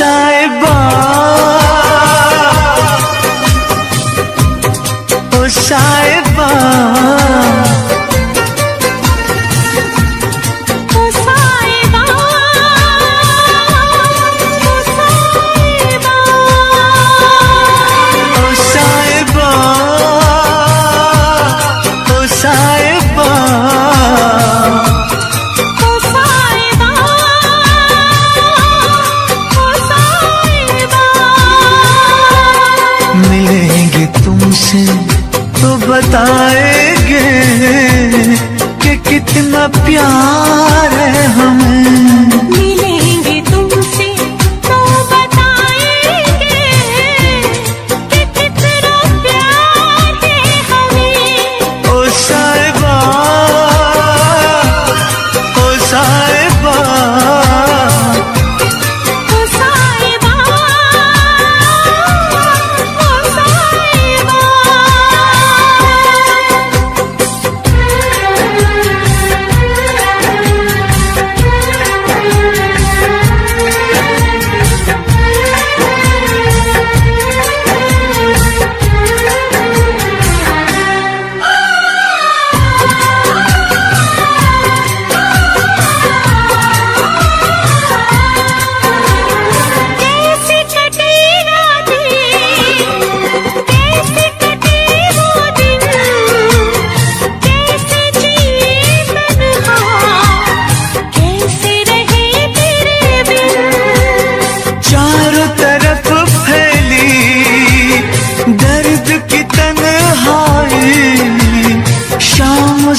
साहिबा ओ साहिबा मिलेंगे तुमसे तो बताएंगे कि कितना प्यार है हमें। मिलेंगे तुमसे तो बताएंगे कि कितना प्यार है हमें। ओ साहिबा ओ साहिबा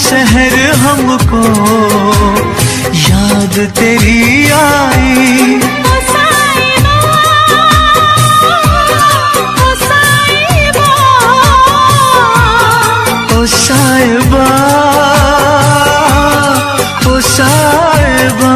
शहर हमको याद तेरी आई। ओ साहिबा ओ साहिबा ओ साहिबा ओ साहिबा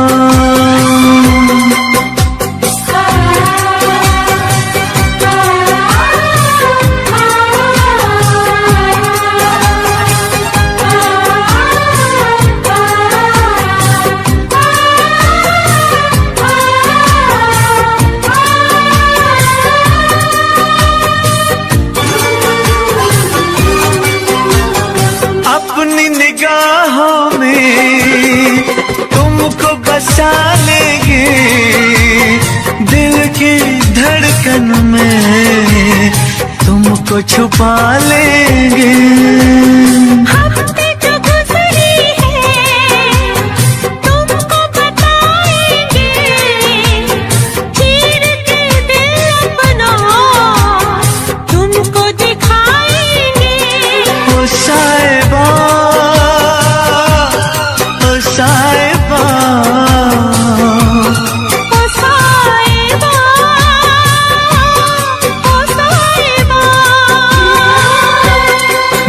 अपनी निगाहों में तुमको बसा लेंगे, दिल की धड़कन में तुमको छुपा लेंगे।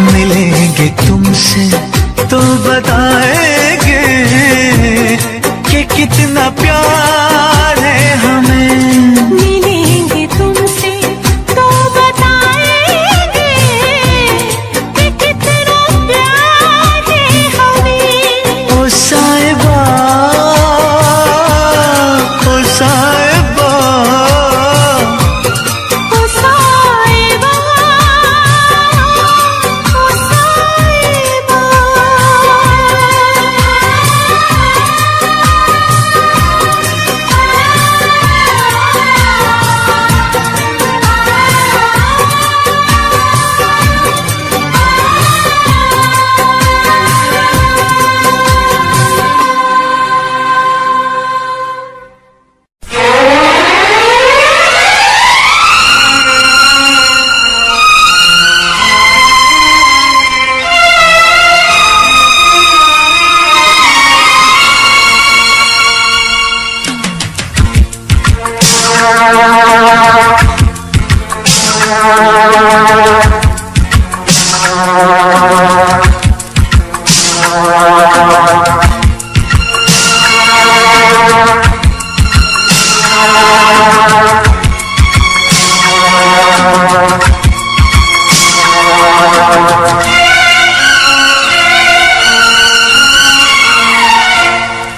मिलेंगे तुमसे तो बताएंगे कि कितना प्यार है हमें। मिलेंगे तुमसे तो बताएंगे कि कितना प्यार है हमें। ओ साहिबा ओ साहिबा ओ साहिबा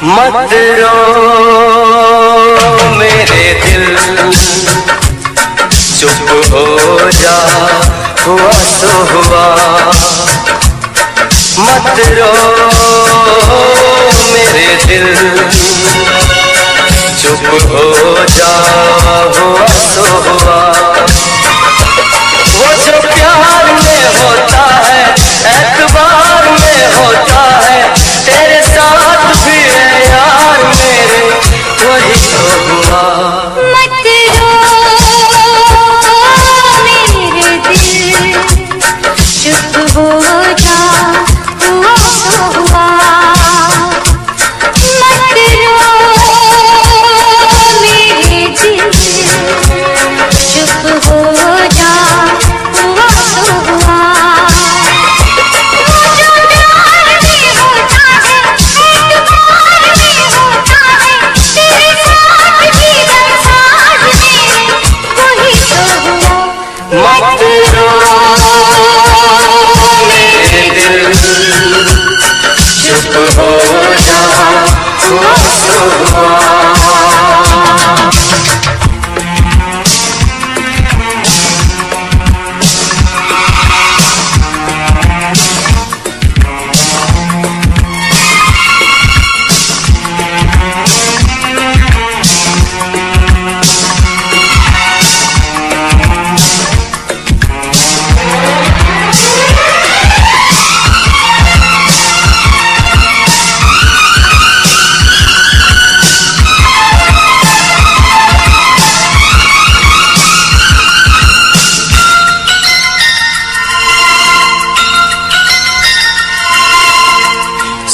मत रो मेरे दिल हो जा, हुआ सो हुआ। मत रो मेरे दिल, चुप हो जा, हुआ सो हुआ। वो जो प्यार में होता है, एतबार में होता है, तेरे साथ भी है यार मेरे, वही तो हुआ। मत रो मेरे दिल, चुप हो जा, हुआ सो हुआ। मत रो मेरे दिल, चुप हो जा, हुआ सो हुआ। वो जो प्यार में होता है, एतबार में होता है, तेरे साथ भी संसार मेरे, वही तो हुआ। मत रो मेरे दिल, चुप हो जा, हुआ सो हुआ।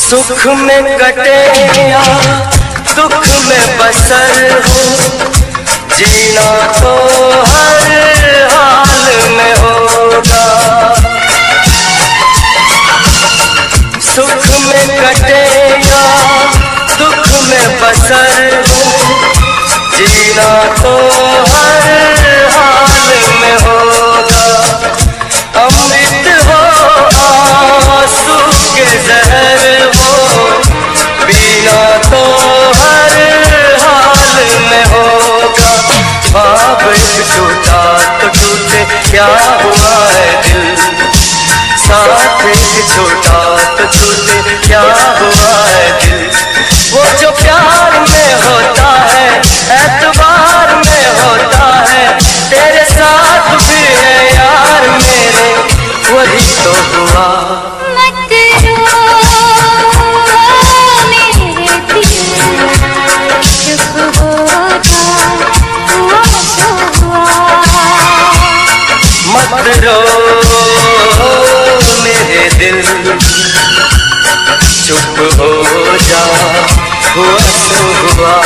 सुख में कटे या दुख में बसर हो, जीना तो हर हाल में होगा। सुख में कटे या दुख में बसर हो, जीना तो हर हाल में होगा। अमृत हो आंसू के जहर हो, पीना तो हर हाल में होगा। ख्वाब एक टूटा तो टूटे, क्या हुआ है दिल, साथ एक छोटा तो टूटे, क्या हुआ है दिल। वो जो प्यार में होता है, एतबार में होता है, तेरे साथ भी है यार मेरे, वही तो हुआ। मत रो मेरे दिल, चुप हो जा, हुआ सो हुआ। मत रो मेरे दिल, चुप हो जा, हुआ सो हुआ।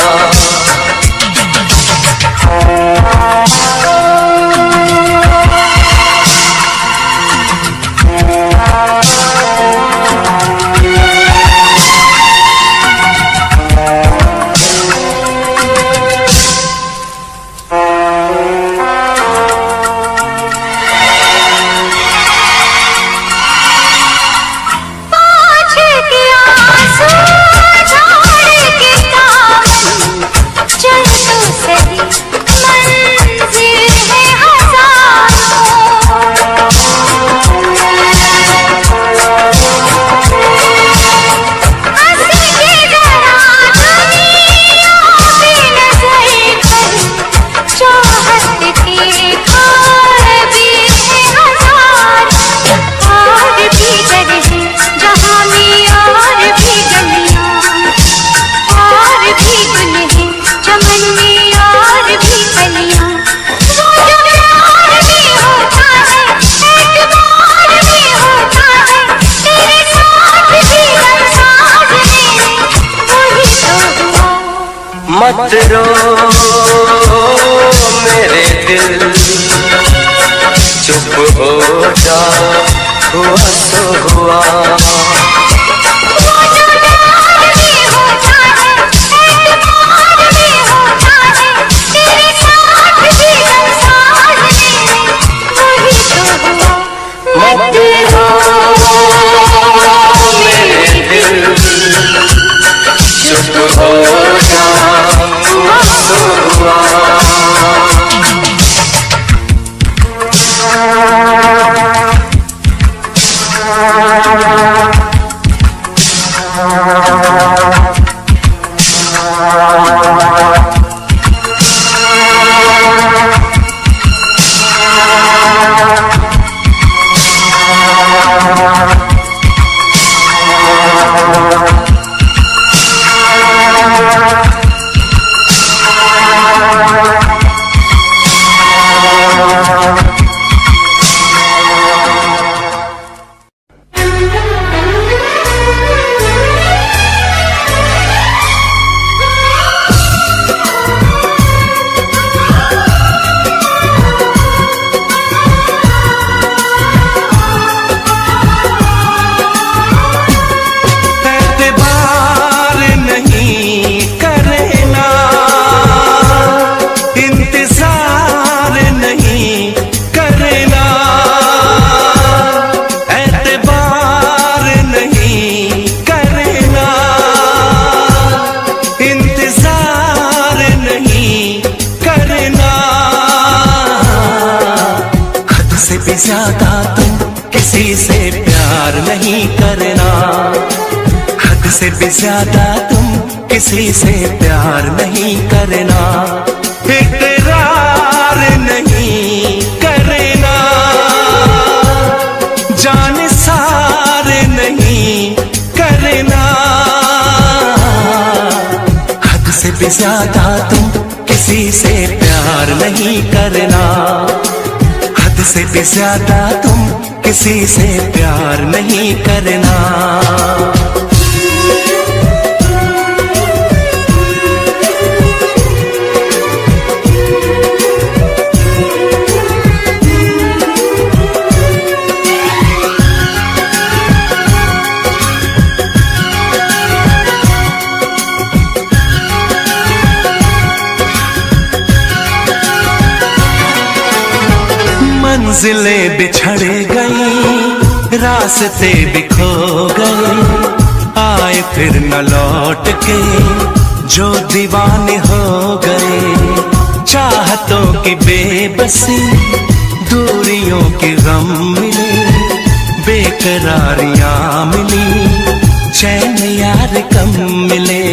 पाँच के आंसू झाड़ के दामन, चल तो सही मंजिल है हजारों। हंस के जरा दुनिया पे नजर कर, चाहत के खार भी है हजार। और भी जगह जहाँ में और भी गलियाँ, और भी गुल है चमन में और भी कलियाँ। वो जो प्यार में होता है, एतबार में होता है, तेरे साथ भी संसार मेरे, वही तो हुआ। मत रो मेरे दिल, चुप हो जा, हुआ सो हुआ। वो जो प्यार में होता है, एतबार में होता है, तेरे साथ भी संसार मेरे, वही तो हुआ। मत रो मेरे दिल, चुप हो जा, हुआ सो हुआ। ज्यादा तुम किसी से प्यार नहीं करना, हद से भी ज्यादा तुम किसी से प्यार नहीं करना, इकरार नहीं करना, जान सार नहीं करना, हद से भी ज्यादा तुम किसी से प्यार नहीं करना, हद से भी ज्यादा तुम किसी से प्यार नहीं करना। मंजिलें बिछड़ गई, रास्ते भी खो गए, आए फिर न लौट के जो दीवाने हो गए, चाहतों की बेबसी दूरियों के गम मिले, बेकरारियां मिली चैन यार कम मिले,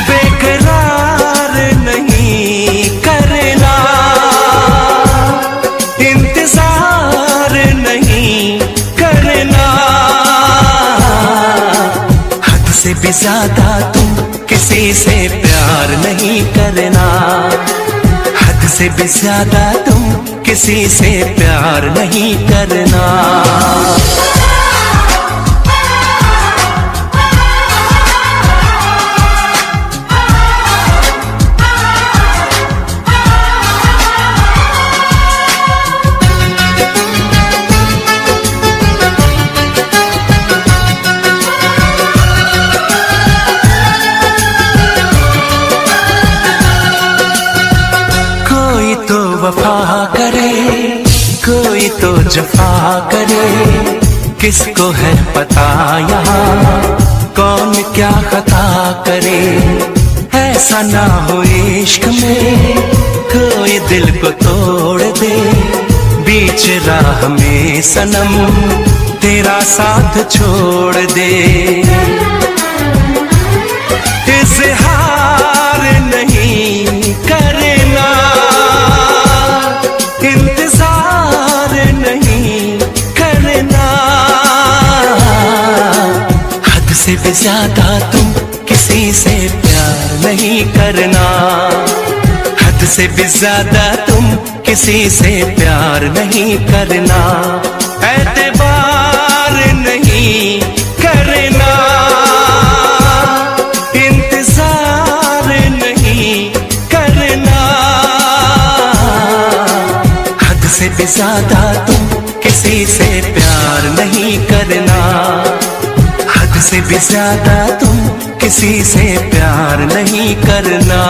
बेकरार नहीं करना, इंतजार नहीं करना, हद से भी ज्यादा तुम किसी से प्यार नहीं करना, हद से भी ज्यादा तुम किसी से प्यार नहीं करना। वफा करे कोई तो जफा करे, किसको है पता यहाँ कौन क्या खता करे, ऐसा ना हो इश्क में कोई दिल को तोड़ दे, बीच राह में सनम तेरा साथ छोड़ दे, इज़हार नहीं करना, इंतजार नहीं करना, हद से भी ज्यादा तुम किसी से प्यार नहीं करना, हद से भी ज्यादा तुम किसी से प्यार नहीं करना, एतबार नहीं करना, इंतजार नहीं करना, हद से भी ज्यादा तुम किसी से प्यार नहीं करना, हद से भी ज्यादा तुम किसी से प्यार नहीं करना।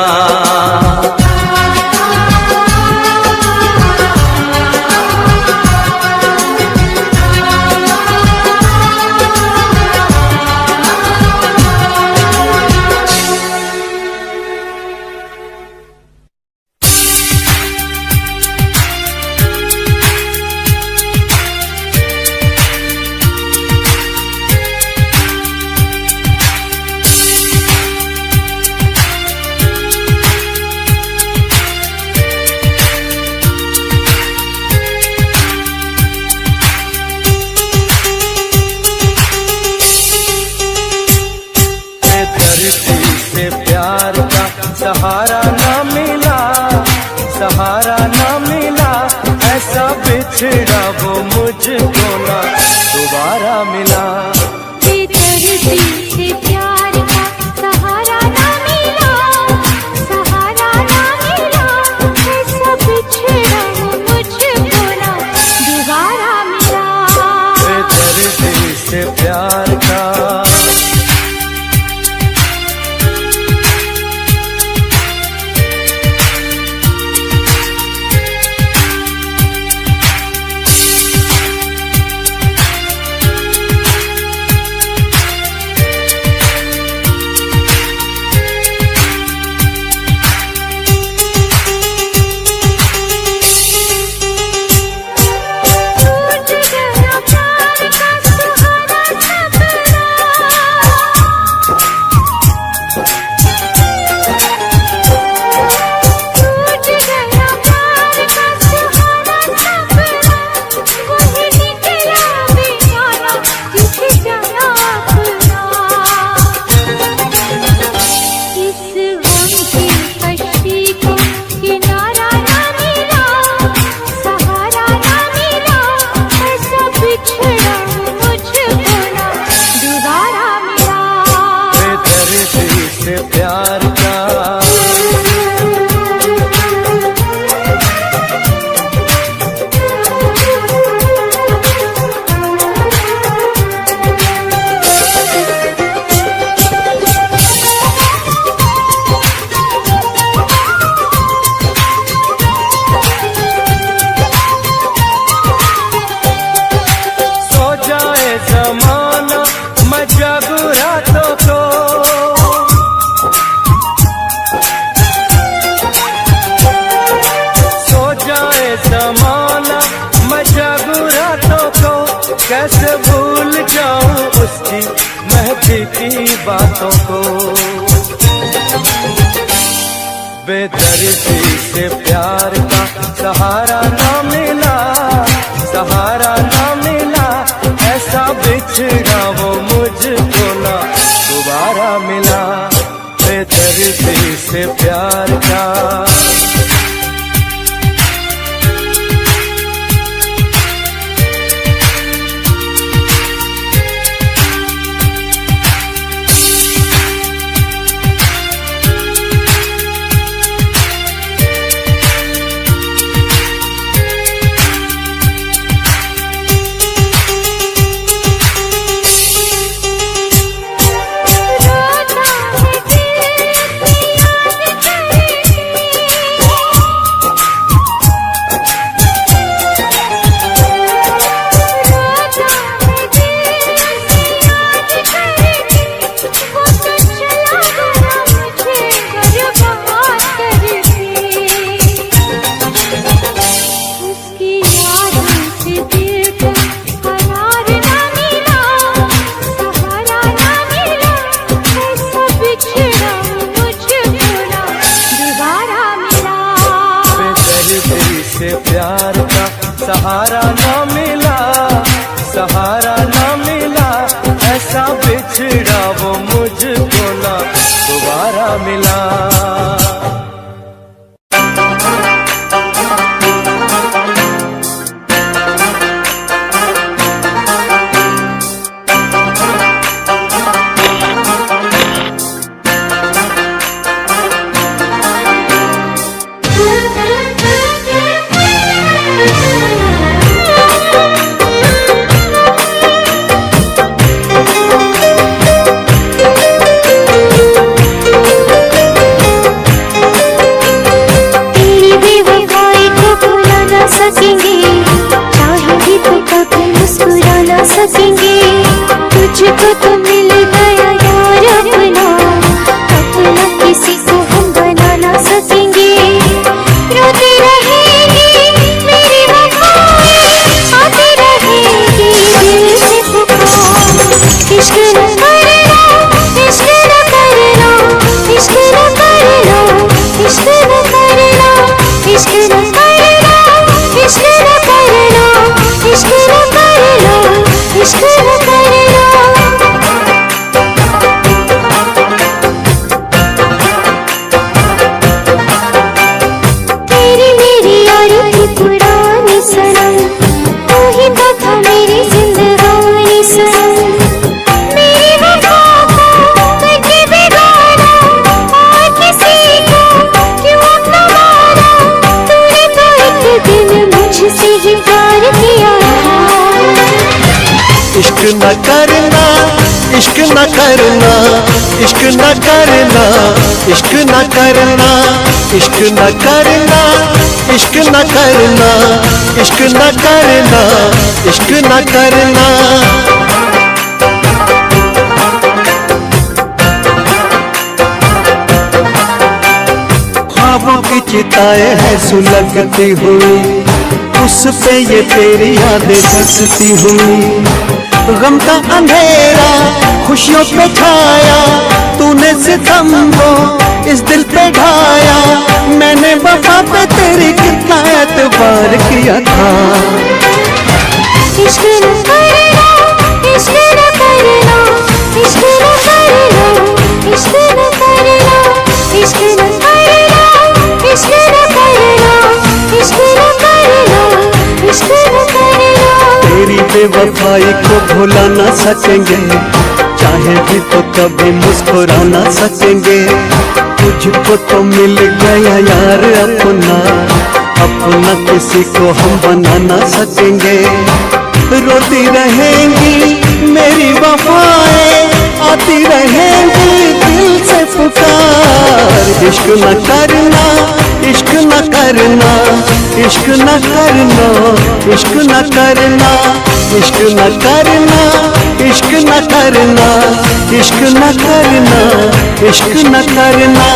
बिछड़ा वो मुझको ना दोबारा मिला। बेदर्दी से प्यार का सहारा ना मिला, सहारा ना मिला, ऐसा बिछड़ा वो मुझको ना दोबारा मिला। बेदर्दी से प्यार का कैसे भूल जाऊं उसकी महकी की बातों को। बेदर्दी से प्यार का सहारा ना मिला, सहारा ना मिला, ऐसा बिछड़ा वो मुझको ना दोबारा मिला। बेदर्दी से प्यार का प्यार का सहारा ना मिला, सहारा ना मिला, ऐसा बिछड़ा वो मुझको ना दोबारा मिला। न करना, इश्क न करना, इश्क न करना, इश्क न करना, इश्क न करना, इश्क न करना, इश्क न करना, इश्क न करना। ख्वाबों की चिताएं हैं सुलगती हुई, उस पे ये तेरी यादें बसती हुई। गम का अंधेरा खुशियों पे छाया, तूने सितम को इस दिल पे ढाया। मैंने वफा पे तेरी कितना एतबार किया था। इश्क न करना, इश्क न करना, इश्क न करना, इश्क न करना, इश्क न करना, इश्क न करना, इश्क न करना, इश्क न करना। तेरी बेवफाई को भुला ना सकेंगे, चाहे भी तो कभी मुस्कुरा ना सकेंगे। तुझको तो मिल गया यार अपना, अपना किसी को हम बना ना सकेंगे। रोती रहेंगी मेरी वफाएं, आती रहेंगी दिल से पुकार। इश्क न करना, इश्क न करना, इश्क न करना, इश्क न करना, इश्क न करना, इश्क न करना, इश्क न करना, इश्क न करना।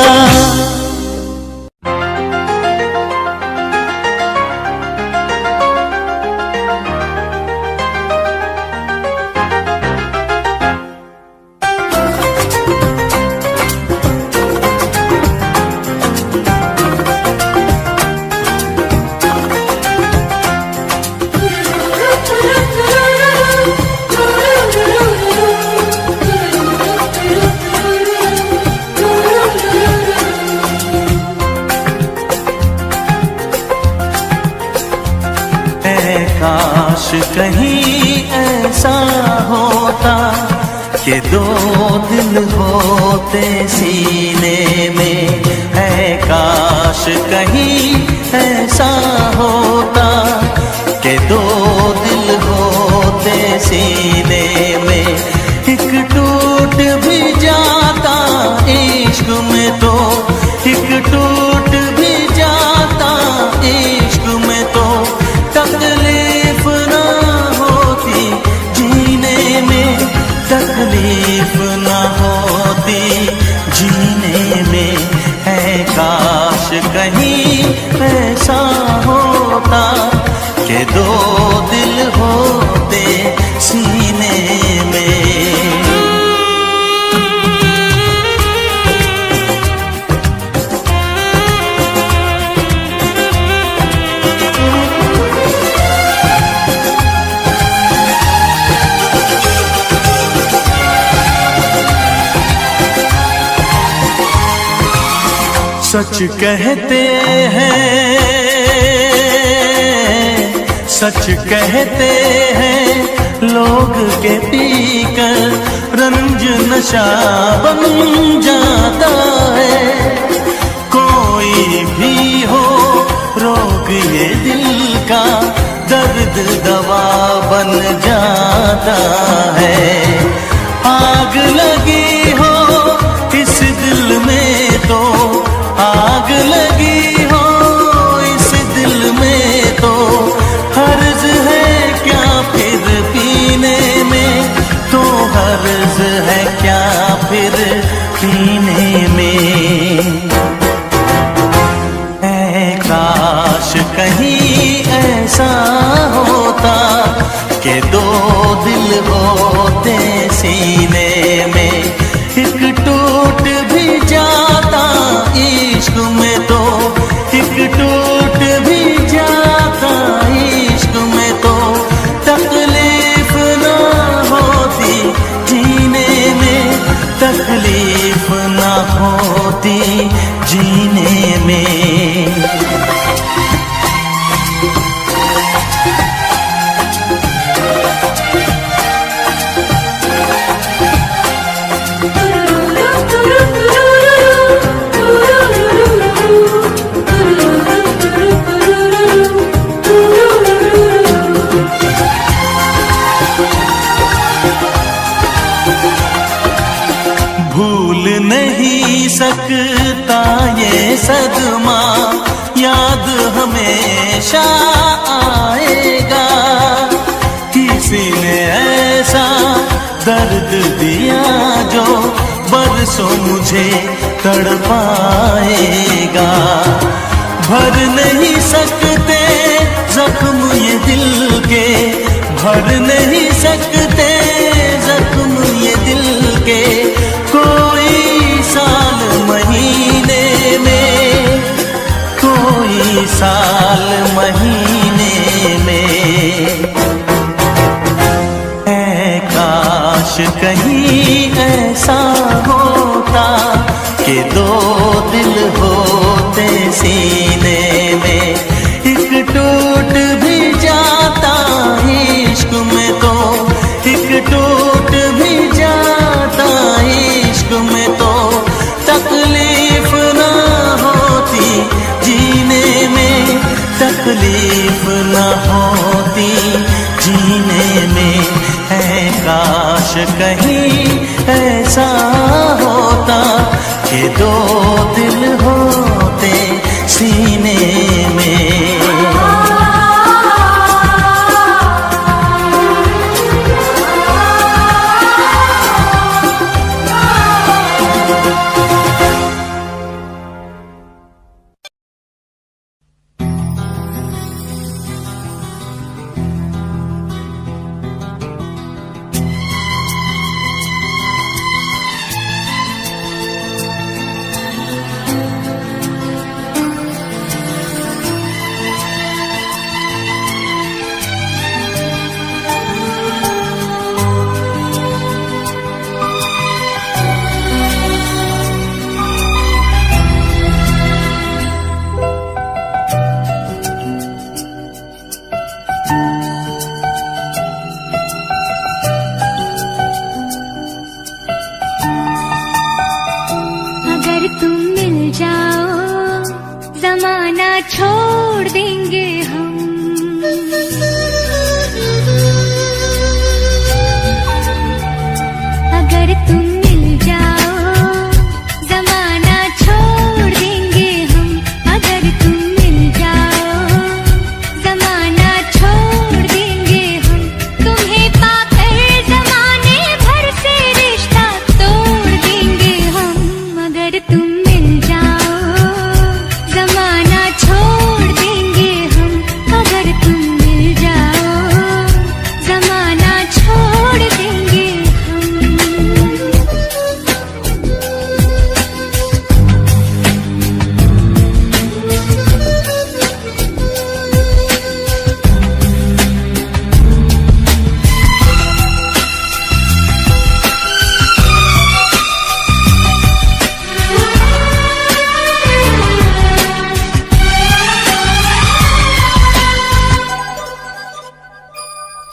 काश कहीं ऐसा होता कि दो दिल होते सीने में, है काश कहीं ऐसा होता कि दो दिल होते सीने में। एक टूट भी जाता इश्क में तो, एक टूट भी जाता इश्क में तो, तकलीफ ना होती जीने में, तकलीफ ना होती जीने में। है काश कहीं ऐसा होता कि दो दिल होते सीने में। सच कहते हैं, सच कहते हैं लोग के पीकर रंज नशा बन जाता है। कोई भी हो रोग ये दिल का, दर्द दवा बन जाता है। आग लगी हो इस दिल में तो, आग लगी हो इस दिल में तो, हर्ज है क्या फिर पीने में, तो हर्ज है क्या फिर पीने में। ऐ काश कहीं ऐसा होता कि दो दिल होते सीने में। एक टूट भी जाता इश्क में तो, एक टूट भी जाता इश्क में तो, तकलीफ ना होती जीने में, तकलीफ ना होती जीने में। सकता ये सदमा, याद हमेशा आएगा। किसी ने ऐसा दर्द दिया जो बरसों मुझे तड़पाएगा। भर नहीं सकते जख्म ये दिल के, भर नहीं सकते जख्म ये दिल के, कोई साल महीने में, कोई साल महीने में। ऐ काश कहीं ऐसा होता कि दो दिल होते सीने में, एक टूट भी जाता इश्क में तो, एक टूट भी जाता इश्क में तो, तकलीफ ना होती जीने में, तकलीफ ना होती जीने में। है काश कहीं ऐसा होता कि दो दिल होते सीने में। छोड़ देंगे हम, अगर तुम मिल जाओ जमाना छोड़ देंगे हम, अगर तुम मिल जाओ जमाना छोड़ देंगे हम, तुम्हें पाकर जमाने भर से रिश्ता तोड़ देंगे हम, अगर तुम मिल जाओ जमाना छोड़ देंगे हम, अगर तुम मिल जाओ जमाना छोड़ देंगे हम।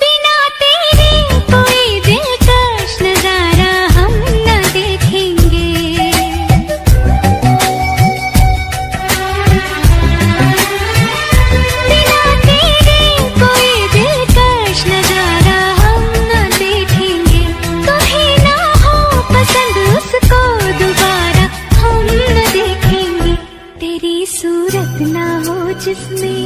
बिना तेरे कोई दिलकश नजारा हम न देखेंगे, बिना तेरे कोई दिलकश नजारा हम न देखेंगे, कहीं ना हो पसंद उसको दोबारा हम न देखेंगे, तेरी सूरत ना हो जिसमें,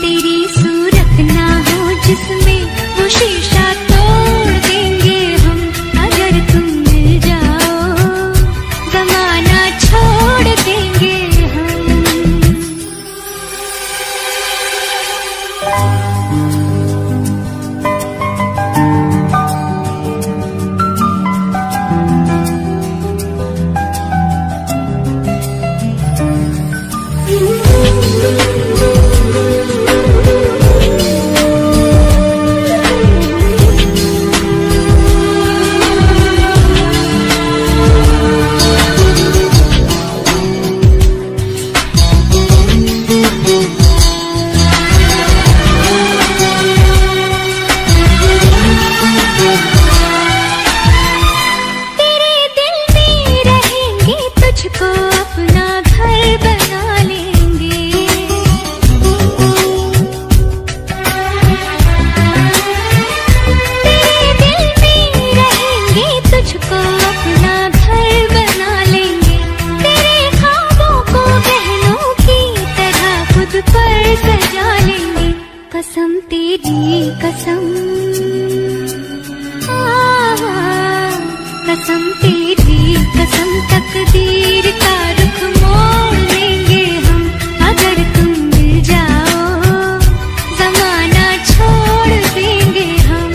तेरी सूरत ना हो जिसमें, वो शीशा तोड़ देंगे हम, अगर तुम मिल जाओ जमाना छोड़ देंगे हम। कसम तेरी कसम, कसम तेरी कसम, तकदीर का रुख मोड़ लेंगे हम अगर तुम मिल जाओ, जमाना छोड़ देंगे हम।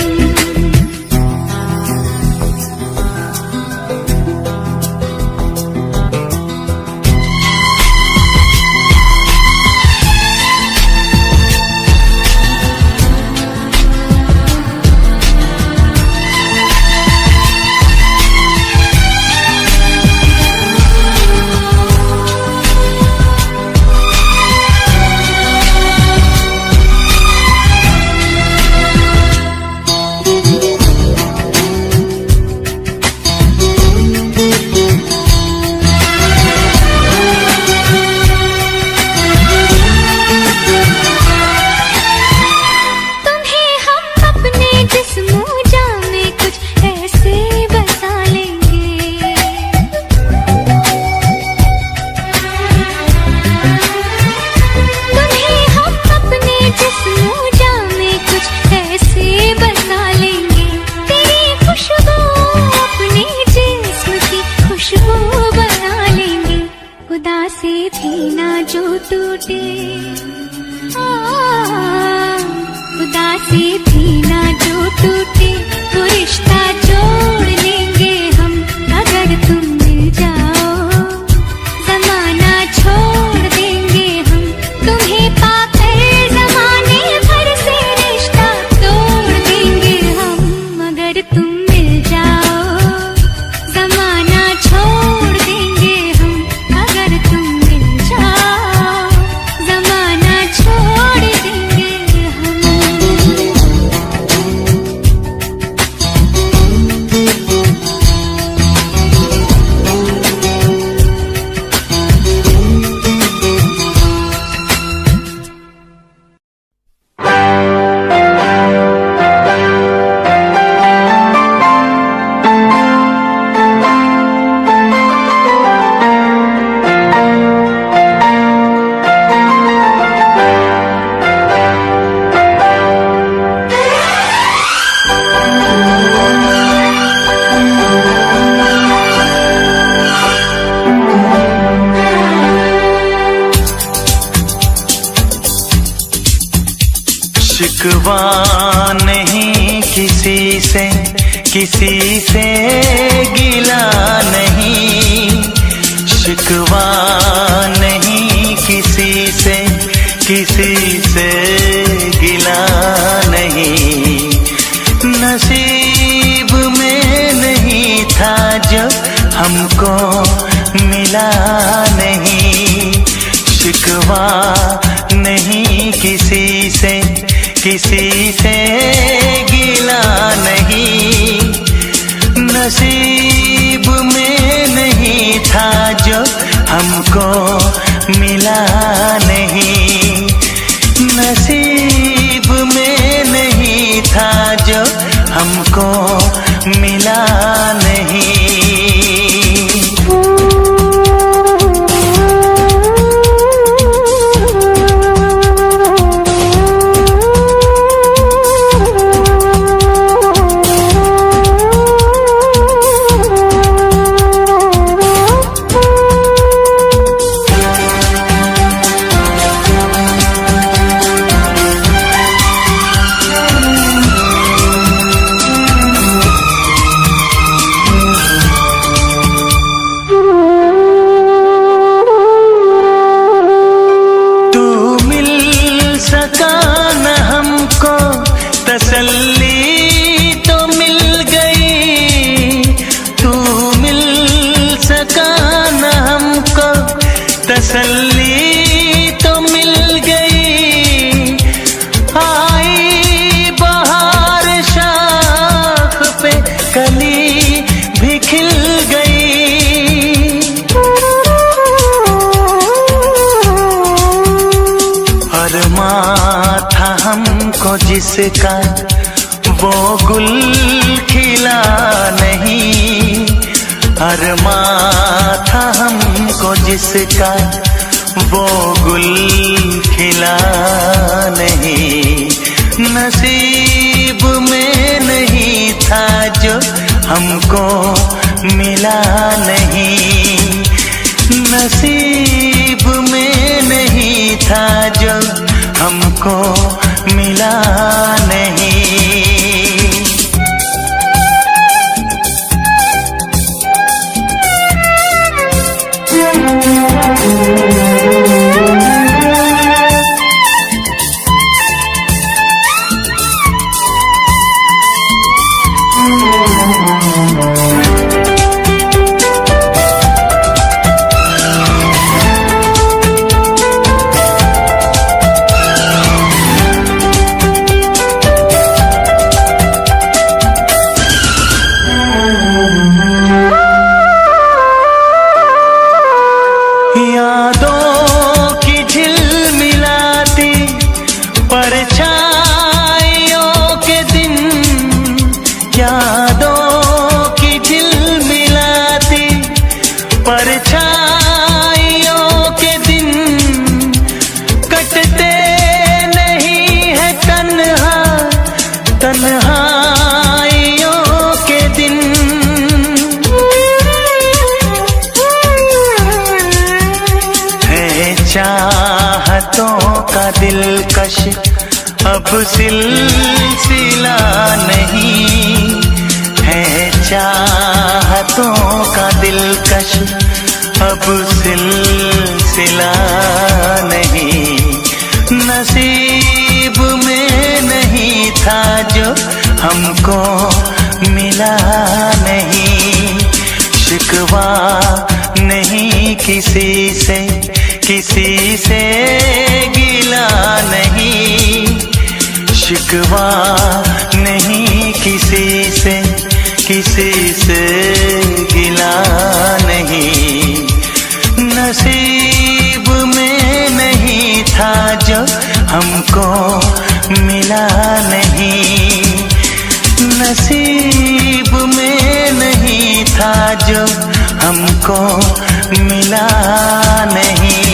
शिकवा नहीं किसी से गिला नहीं, शिकवा नहीं किसी से गिला नहीं, नसीब में नहीं था जो हमको मिला नहीं। शिकवा नहीं किसी से गिला नहीं, नसीब में नहीं था जो हमको मिला नहीं, नसीब में नहीं था जो हमको मिला नहीं। तसल्ली तो मिल गई, तू मिल सका न हमको, तसल्ली तो मिल गई। आई बहार शाख पे कली भी खिल गई, अरमां था हमको जिसका वो गुल खिला नहीं, अरमां था हमको जिसका वो गुल खिला नहीं। नसीब में नहीं था जो हमको मिला नहीं, नसीब में नहीं था जो हमको मिला नहीं। यादों की झिलमिलाती परछाइयों के दिन, यादों की झिलमिलाती परछाइयों के दिन कटते नहीं है तन्हा तन्हाइयों के दिन। चाहतों का दिलकश अब सिलसिला नहीं है, चाहतों का दिलकश अब सिलसिला नहीं। नसीब में नहीं था जो हमको मिला नहीं, शिकवा नहीं किसी से गिला नहीं, शिकवा नहीं किसी से गिला नहीं। नसीब में नहीं था जो हमको मिला नहीं, नसीब में नहीं था जो हमको मिला नहीं।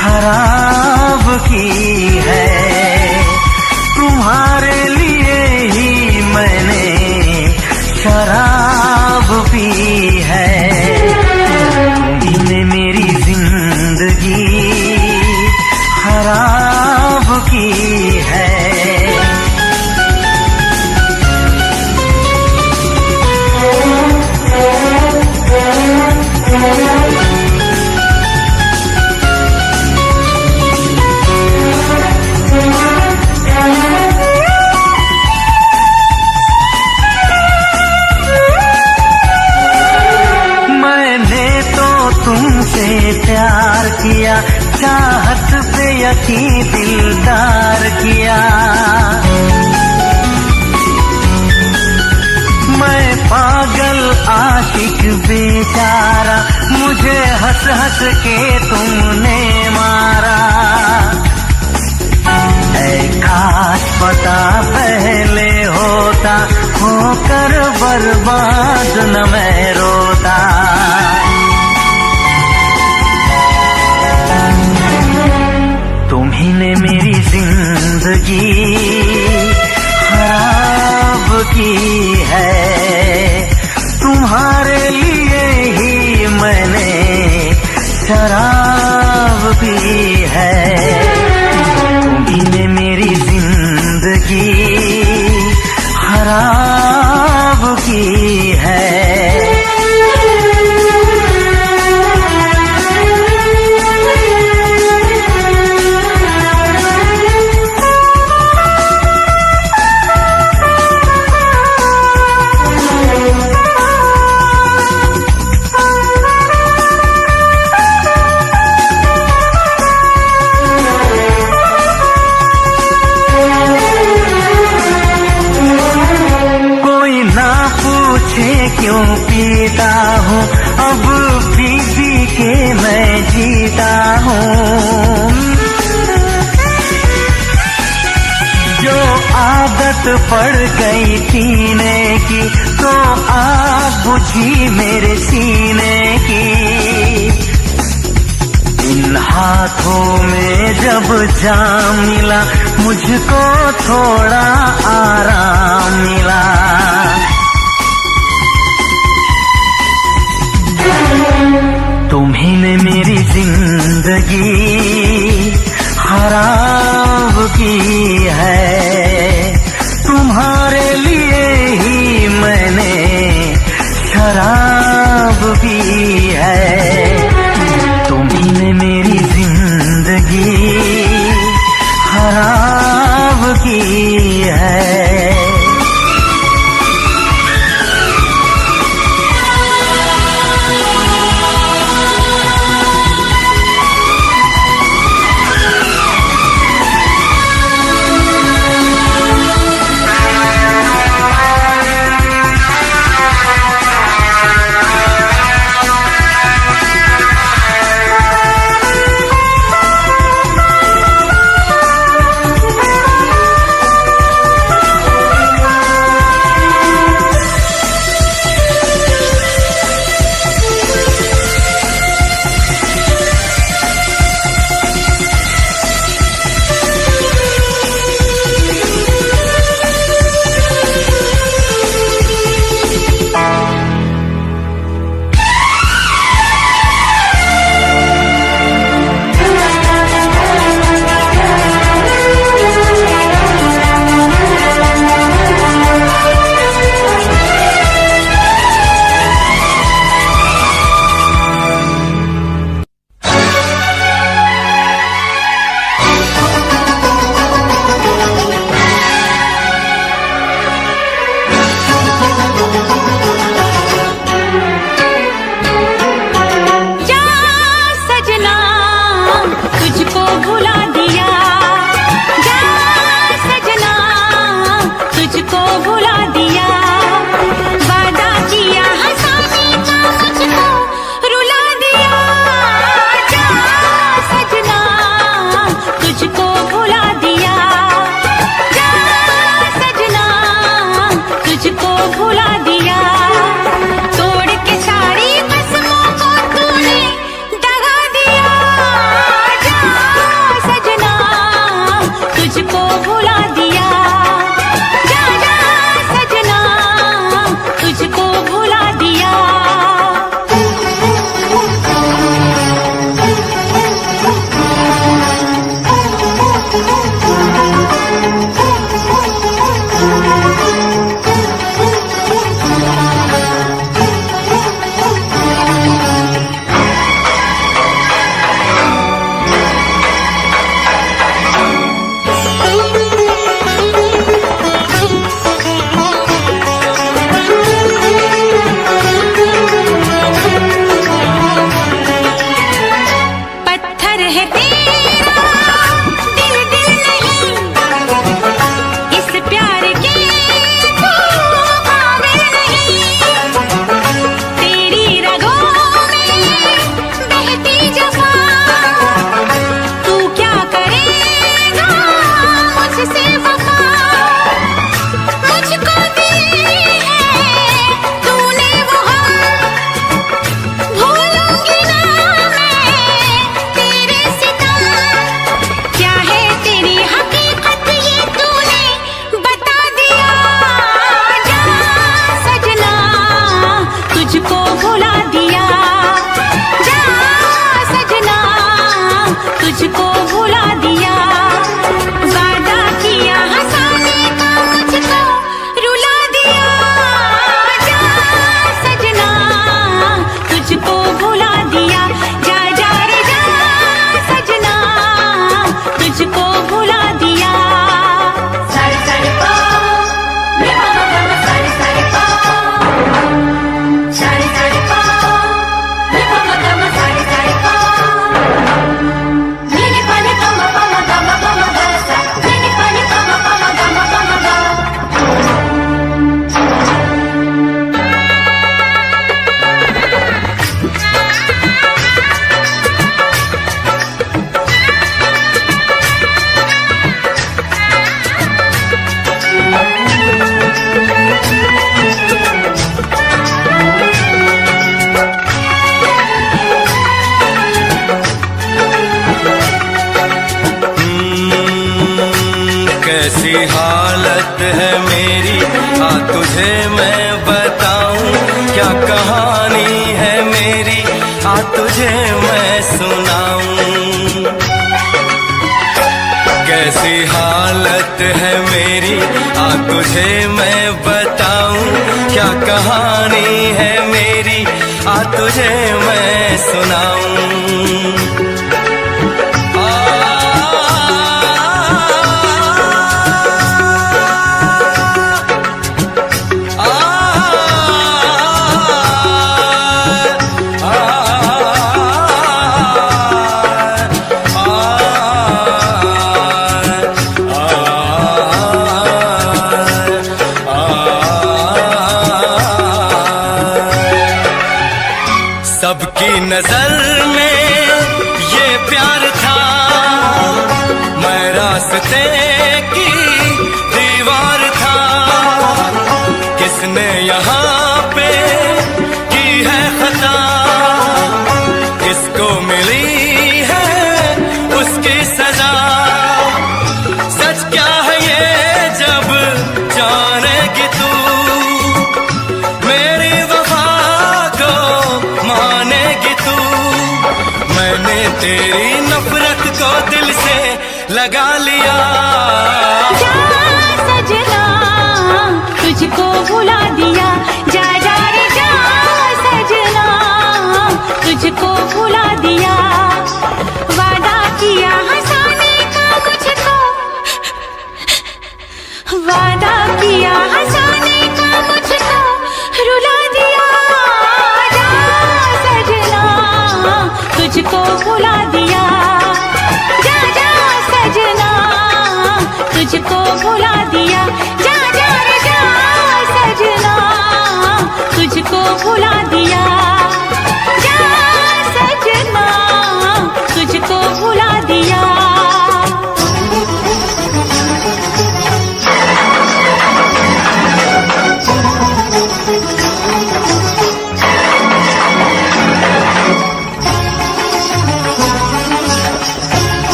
खराब की है तुम्हारी दिलदार किया। मैं पागल आशिक बेचारा, मुझे हंस हंस के तुमने मारा। ऐ काश पता पहले होता, होकर बर्बाद न मैं रोता। तुम्ही ने मेरी जिंदगी खराब की है, तुम्हारे लिए ही मैंने शराब पी है। तुम्ही ने मेरी जिंदगी खराब की है। क्यों पीता हूँ अब पी पी के मैं जीता हूँ। जो आदत पड़ गई पीने की, तो आग बुझी मेरे सीने की। इन हाथों में जब जाम मिला, मुझको थोड़ा आराम मिला। तुम्ही ने मेरी जिंदगी खराब की है, तुम्हारे लिए ही मैंने शराब पी है। तुम्ही ने मेरी जिंदगी खराब की है। कैसी हालत है मेरी, आ तुझे मैं बताऊं, क्या कहानी है मेरी, आ तुझे मैं सुनाऊं। कैसी हालत है मेरी, आ तुझे मैं बताऊं, क्या कहानी है मेरी, आ तुझे मैं सुनाऊं। सबकी नजर में ये प्यार था, मैं रास्ते की दीवार था। किसने यहाँ पे की है खता, किसको मिली है उसकी सजा। सच क्या है ये जब जानेगी तू, मेरी वफा को मानेगी तू। मैंने तेरी नफरत को दिल से लगा लिया। जा सजना तुझको भुला दिया, जा जा रे जा सजना तुझको भुला दिया। वादा किया हंसाने का मुझको, वादा किया हंसाने का मुझको रुला दिया। जा सजना तुझको भुला दिया, जा जा सजना तुझको भुला दिया। जा जा रे जा सजना तुझको भुला दिया, जा सजना तुझको भुला दिया।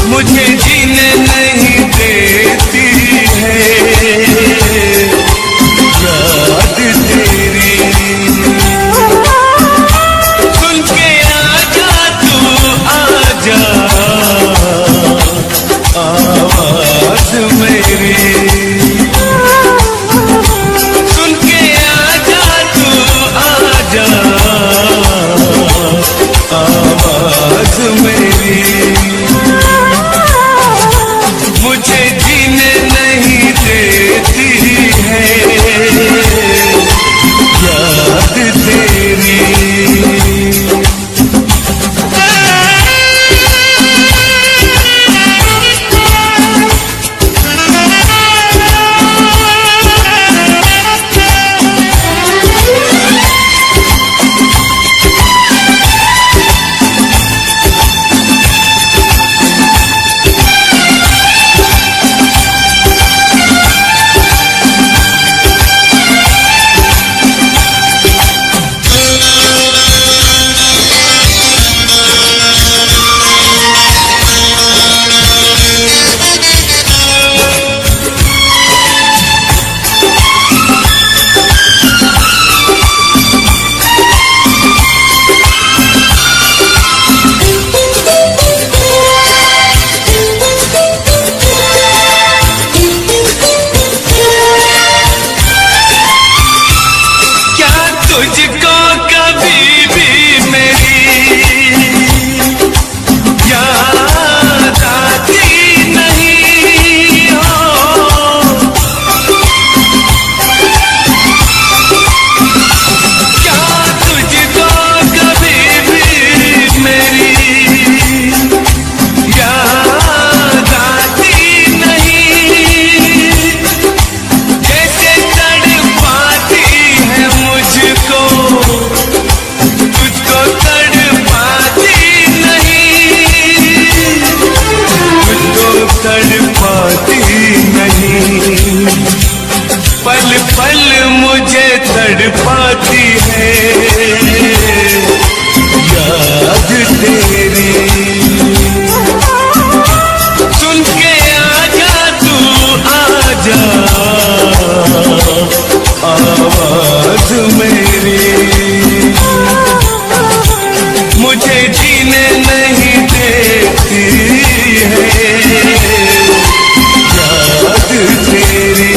मुझे जीने नहीं देती है याद तेरी। सुन के आजा तू आजा आवाज मेरी, सुन के आजा तू आजा आवाज मेरी। मुझे जीने नहीं देती है याद तेरी। पाती नहीं, पल पल मुझे तड़पाती है याद तेरी। सुन के आजा तू आजा आवाज मेरी, मुझे जीने नहीं देती है याद तेरी।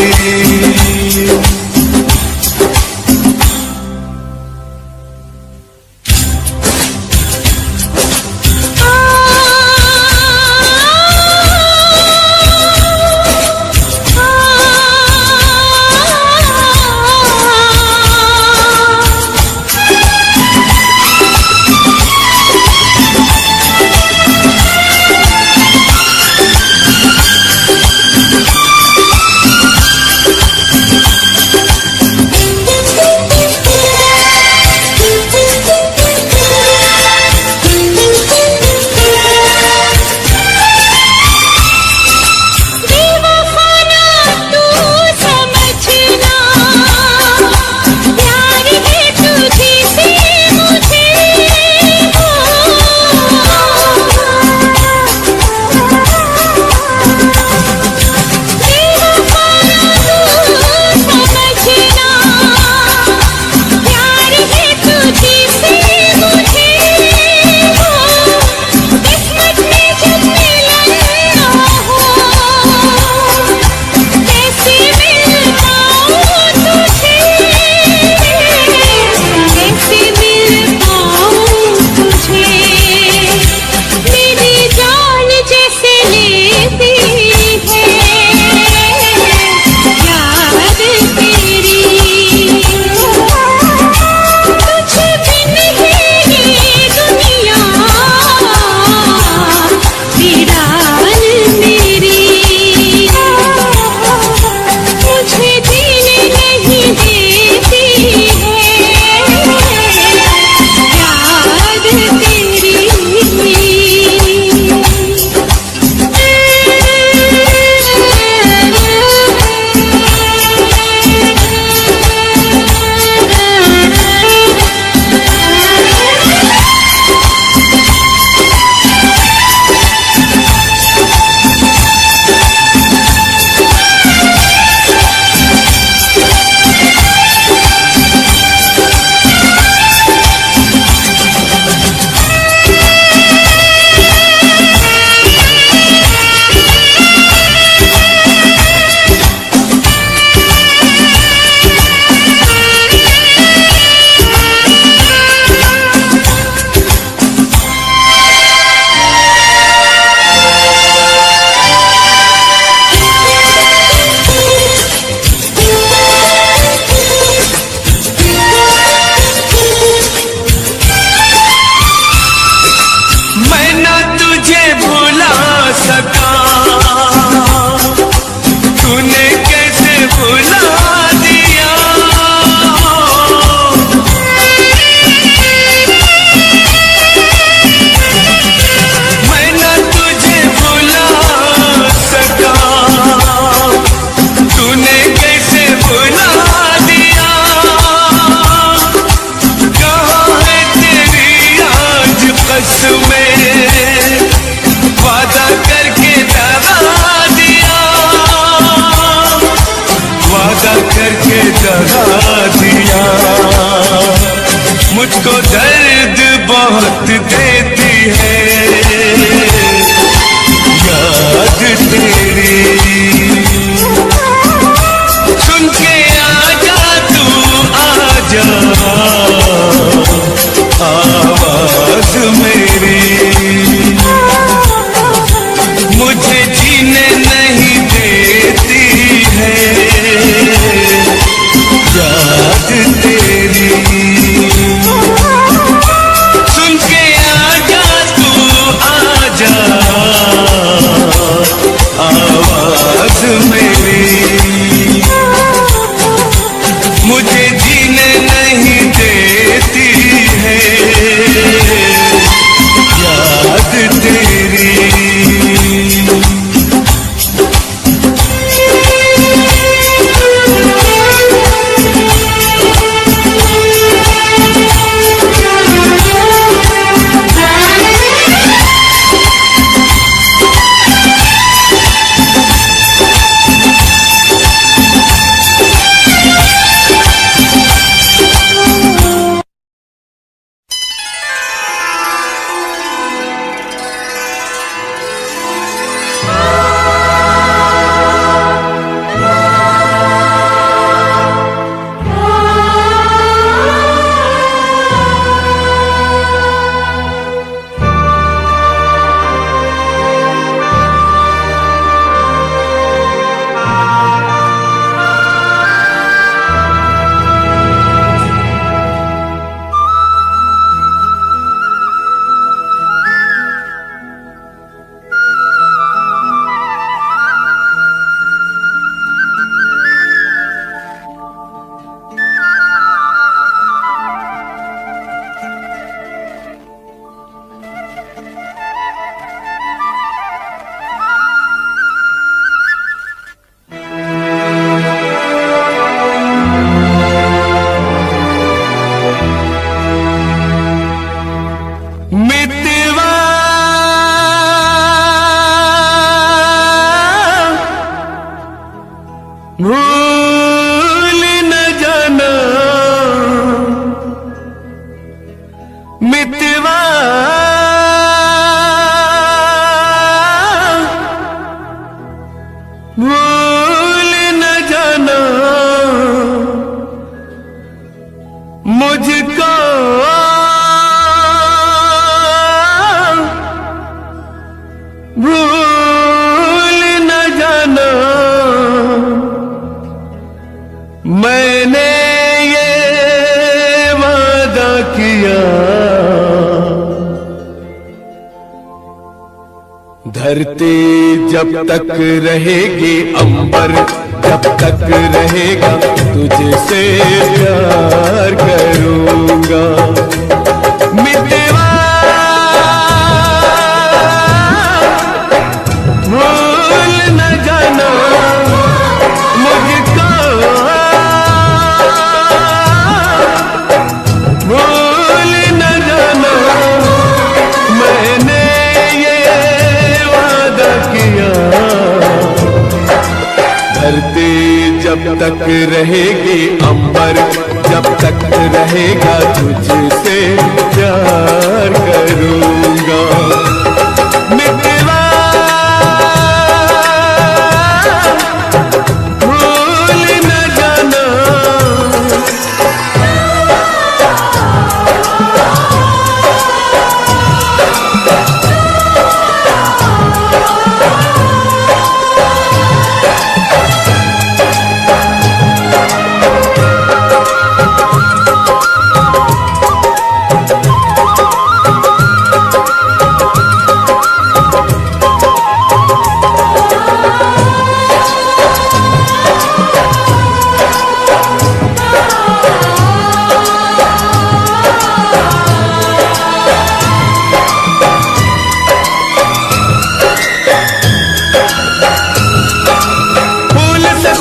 भूल न जाना मितवा भूल न जाना मुझको भूल न जाना मैंने ये वादा किया धरती जब तक रहेगी अंबर जब तक रहेगा तुझसे प्यार करूंगा मितवा भूल न जाना मुझको भूल न जाना मैंने ये वादा किया धरती जब तक रहेगी अंबर जब तक रहेगा तुझसे प्यार करूंगा मितवा भूल न जाना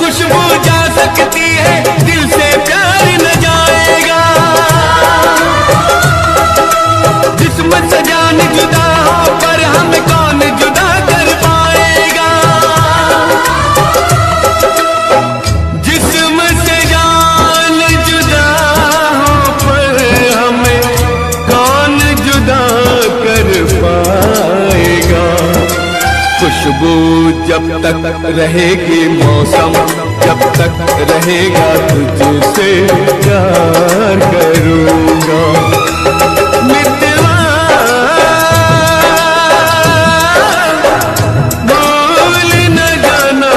खुशबू जा सकती है दिल से प्यार न जाएगा जिस्म से जान जुदा हो पर हम कौन जुदा कर पाएगा जिस्म से जान जुदा हो पर हमें कौन जुदा कर पाएगा खुशबू जब तक रहेगी मौसम जब तक रहेगा तुझसे प्यार करूंगा मितवा भूल न जाना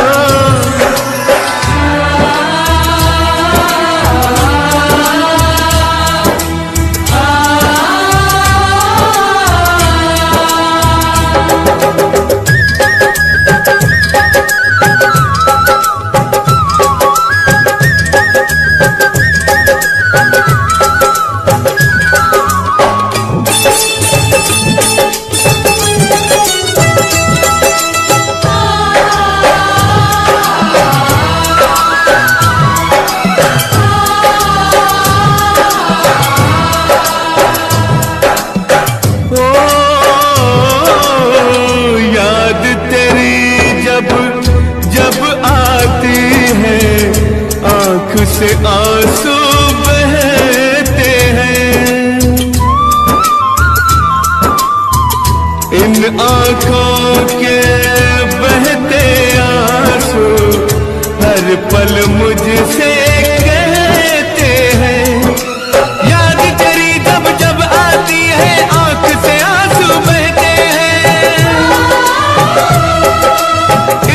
से आंसू बहते हैं इन आंखों के बहते आंसू हर पल मुझसे कहते हैं याद तेरी जब जब आती है आंख से आंसू बहते हैं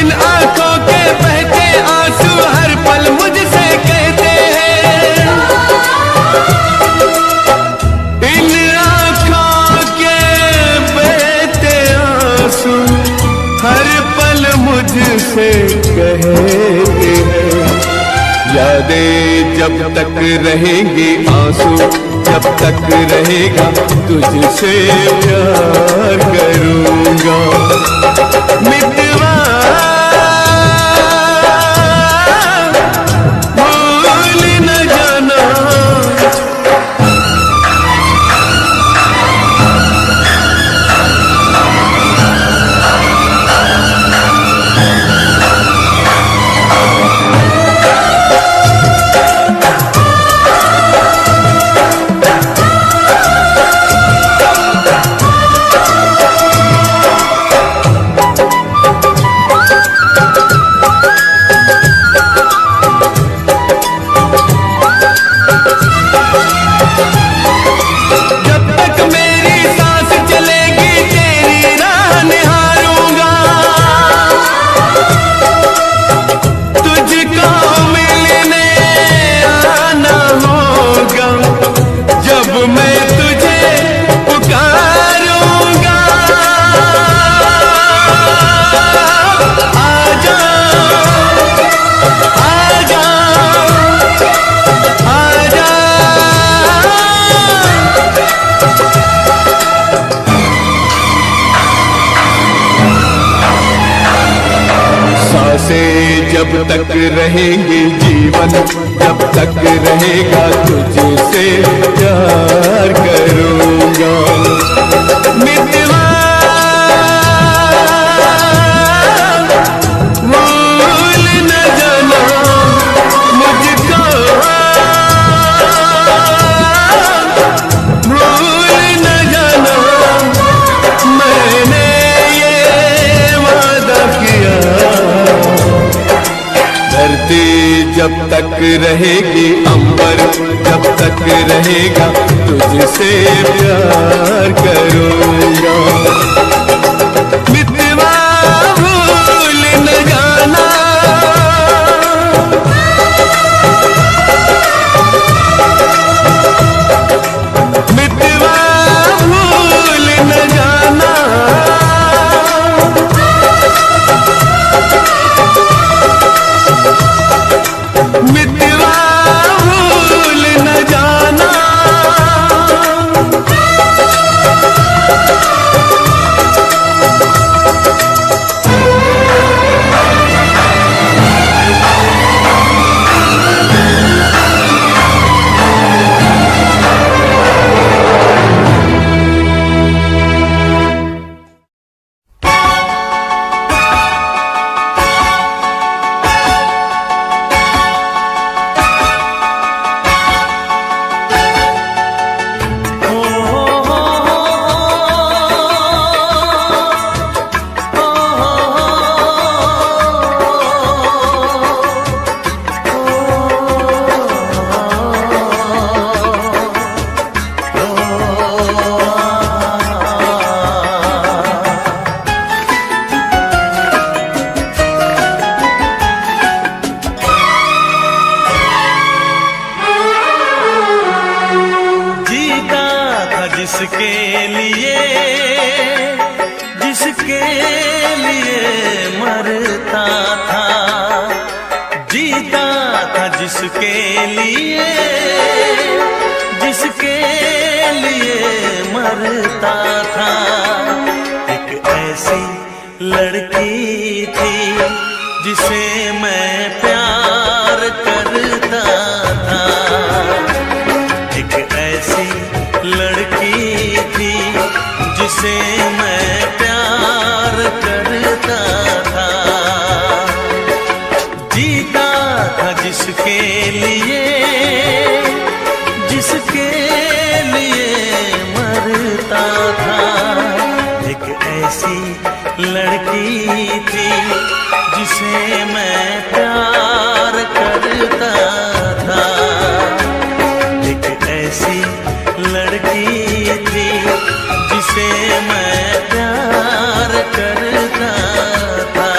इन आंखों के बहते आंसू हर पल मुझसे कहते हैं इन आंखों के बहते आंसू हर पल मुझसे कहते हैं यादें जब तक रहेंगी आंसू जब तक रहेगा तुझसे प्यार करूंगा मितवा भूल न जाना तुझसे जब तक रहेंगे जीवन, जब तक रहेगा तुझसे प्यार करूँगा। मितवा भूल न जाना मुझको, भूल न जाना मैंने ये वादा किया। धरती जब तक रहेगी, अंबर जब तक रहेगा तुझसे प्यार करूँगा। मितवा भूल न जाना, मितवा भूल न जाना, मितवा भूल न जाना। जिसके लिए, जिसके लिए मरता था, जीता था जिसके लिए, जिसके लिए मरता था। एक ऐसी लड़की थी जिसे मैं प्यार करता था, एक ऐसी लड़की थी जिसे मैं प्यार करता था। जीता था जिसके लिए, जिसके लिए मरता था। एक ऐसी लड़की थी जिसे मैं प्यार करता था, एक ऐसी लड़की थी जिसे मैं प्यार करता था।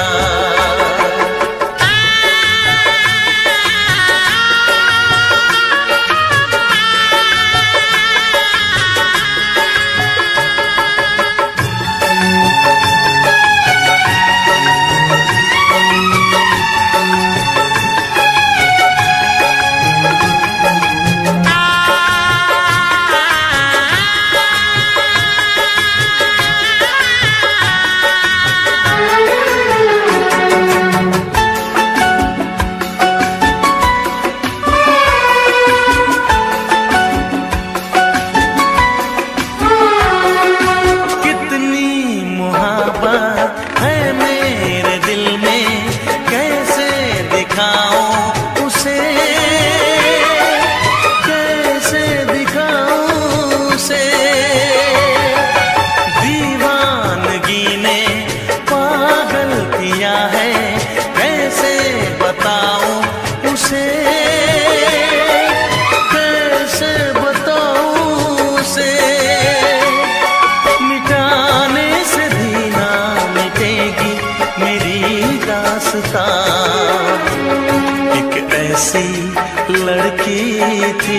लड़की थी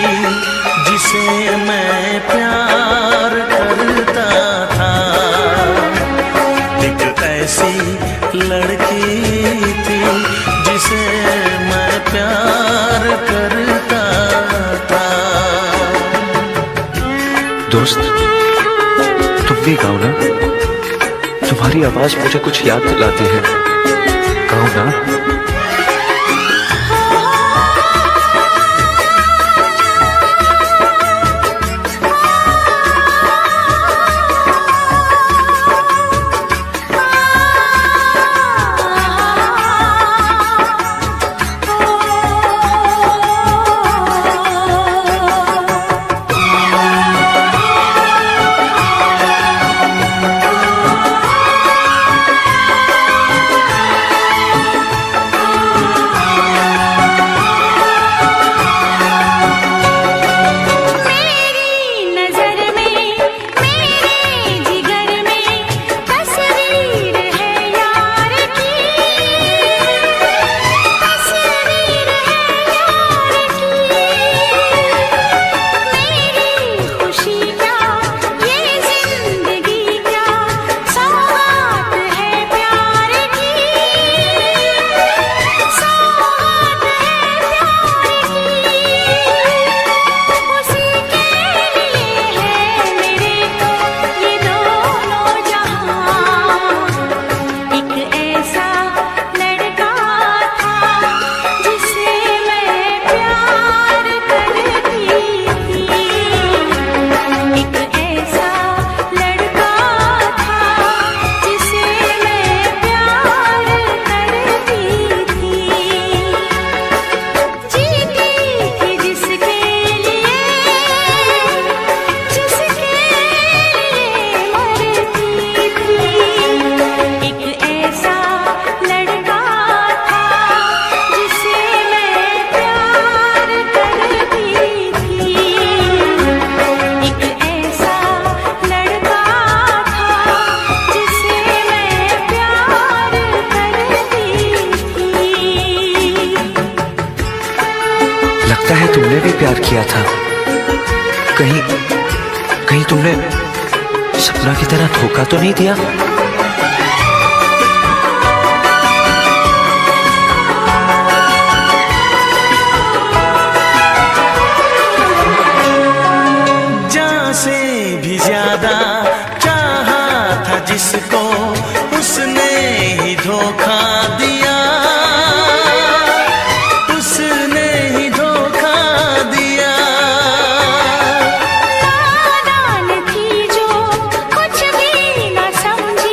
जिसे मैं प्यार करता था, एक ऐसी लड़की थी जिसे मैं प्यार करता था। दोस्त, तुम भी गाओ ना, तुम्हारी आवाज मुझे कुछ याद दिलाती है। कहूँ ना। लगता है तुमने भी प्यार किया था। कहीं कहीं तुमने सपना की तरह धोखा तो नहीं दिया? जान से भी ज्यादा चाहा था जिसको, उसने ही धोखा दिया, उसने ही धोखा दिया। नादान थी जो कुछ भी न समझी,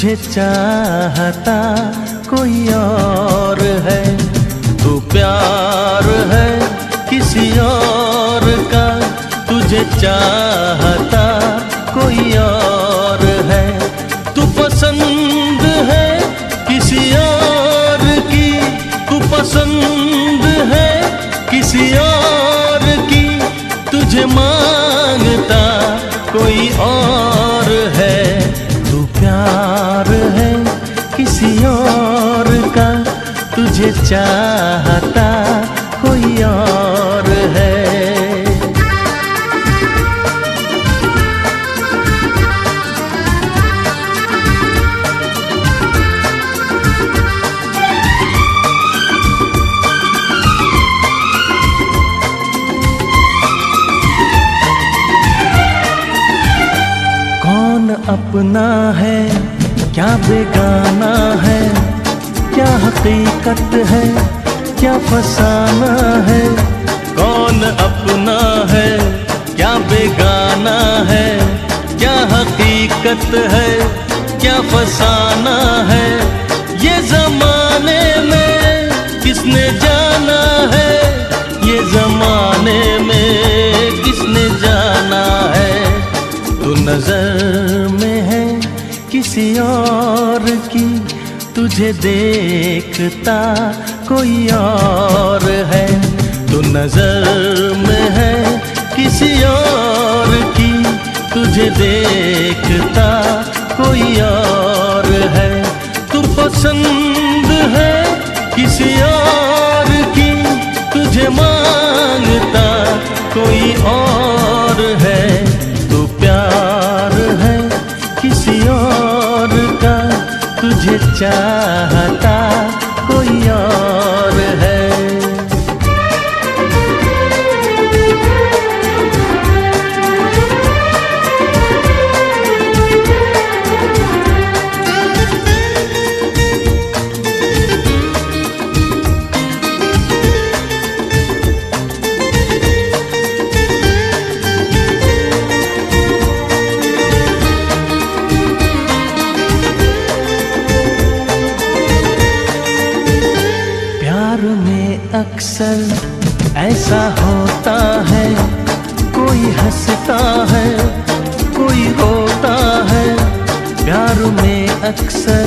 तुझे चाहता कोई और है। तू प्यार है किसी और का, तुझे चाहता कोई और है। तू पसंद है किसी और की, तू पसंद है किसी और की, तुझे मांगता कोई और है। तू प्यार है किसी और का, तुझे चाहता कोई और है। कौन अपना है क्या बेगाना है, क्या हकीकत है क्या फसाना है। कौन अपना है क्या बेगाना है, क्या हकीकत है क्या फसाना है। ये जमाने में किसने जाना है, ये जमाने में किसने जाना है। तू नजर में है किसी और की, तुझे देखता कोई और है। तू नजर में है किसी और की, तुझे देखता कोई और है। तू पसंद है किसी और की, तुझे मांगता कोई और है। तू प्यार है किसी और का, तुझे चाहता कोई और है। अक्सर ऐसा होता है, कोई हंसता है कोई रोता है। प्यार में अक्सर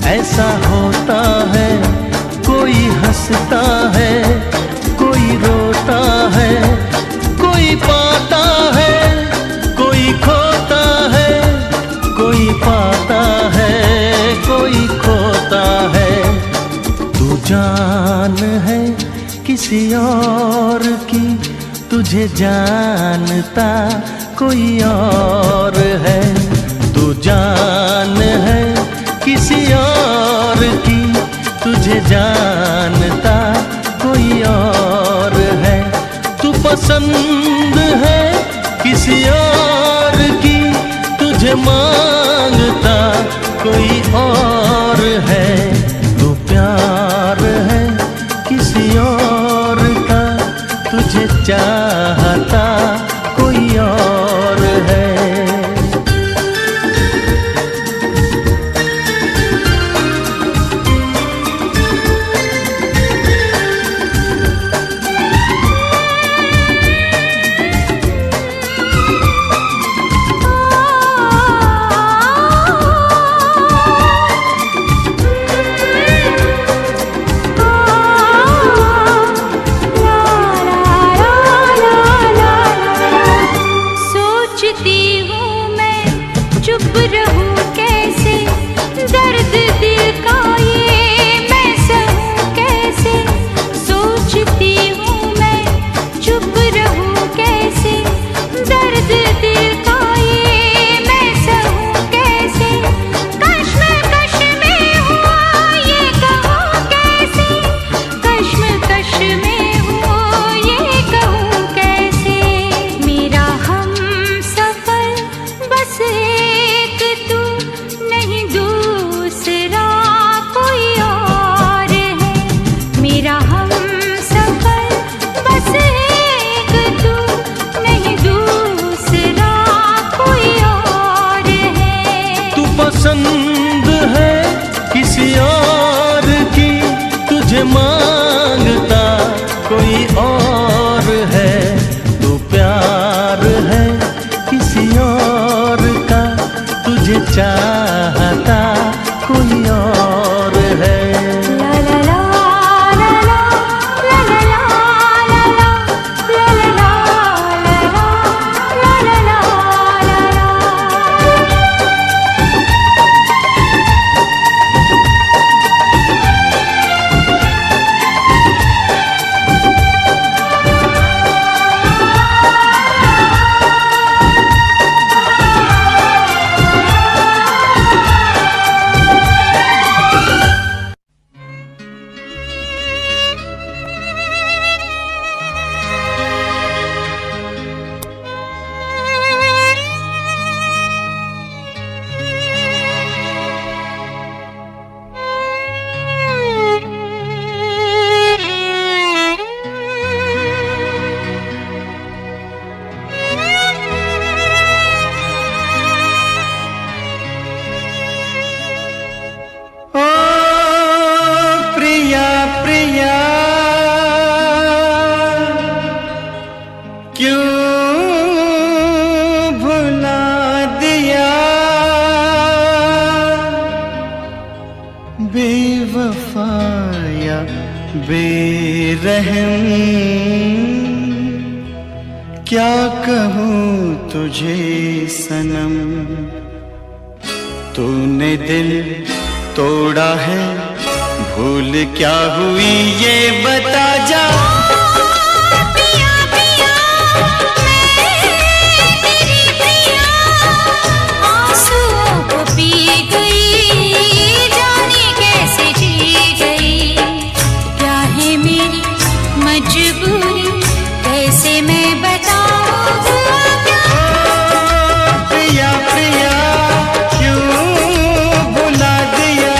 ऐसा होता है, कोई हंसता है कोई रोता है। कोई पाता है कोई खोता है, कोई पाता है कोई खोता है। तू जान है किसी और की, तुझे जानता कोई और है। तू जान है किसी और की, तुझे जानता कोई और है। तू पसंद है किसी और की, तुझे मांगता कोई और है। तू प्यार है किसी और का, तुझे चाहता कोई और है। ला ला ला वफा या बेरहम, क्या कहूँ तुझे सनम। तूने दिल तोड़ा है, भूल क्या हुई ये बता जा। पिया पिया मैं तेरी पिया, आंसुओं को पी गई, जाने कैसे जी गई। क्या है मेरी मजबूरी, कैसे मैं बताऊं क्या। प्रिया प्रिया क्यों भुला दिया।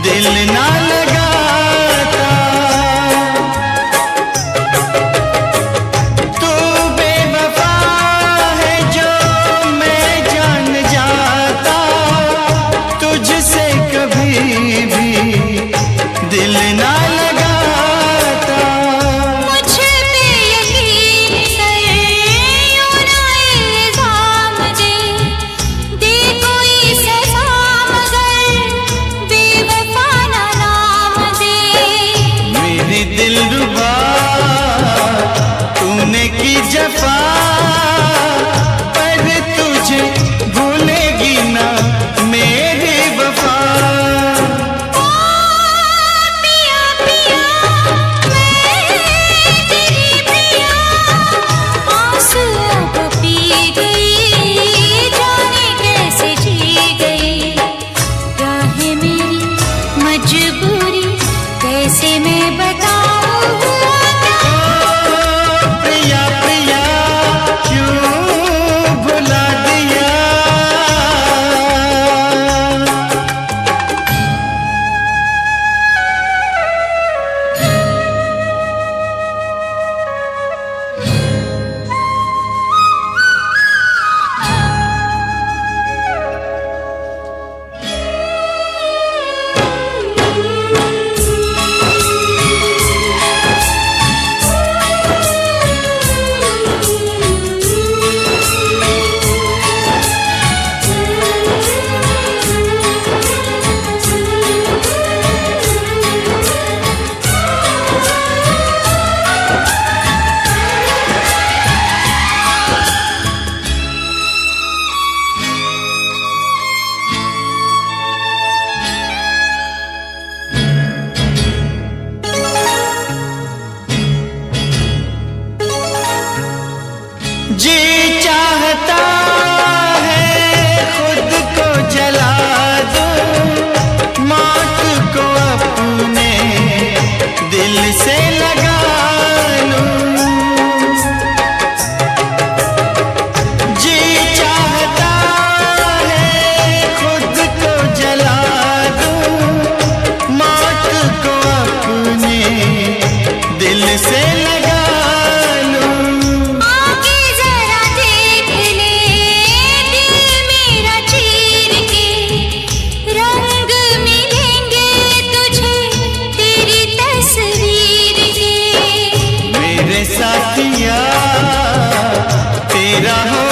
दिल ना लगाता, तू बेवफा है जो मैं जान जाता, तुझसे कभी भी दिल ना लगाता। मुझ पे यकीन कर, यूं ना इल्जाम दे कोई सजा, मगर बेवफा ना नाम दे। मेरी दिलरुबा तूने की जफा, पर तुझे भूलेगी ना मेरी वफा। पिया पिया मैं तेरी पिया, आंसुओं को पी गई, जाने कैसे जी गई। क्या है मेरी मजबूरी, कैसे मैं बताऊं क्या। प्रिया प्रिया क्यों भुला दिया। जी चाहता है खुद को जला दूं, मौत को अपने दिल से लगा लूं। जी चाहता है खुद को जला दूं, मौत को अपने दिल से लगा लूं। आगे जरा देख ले, दिल मेरा चीर के, रंग मिलेंगे तुझे तेरी तस्वीर के। मेरे साथिया तेरा हो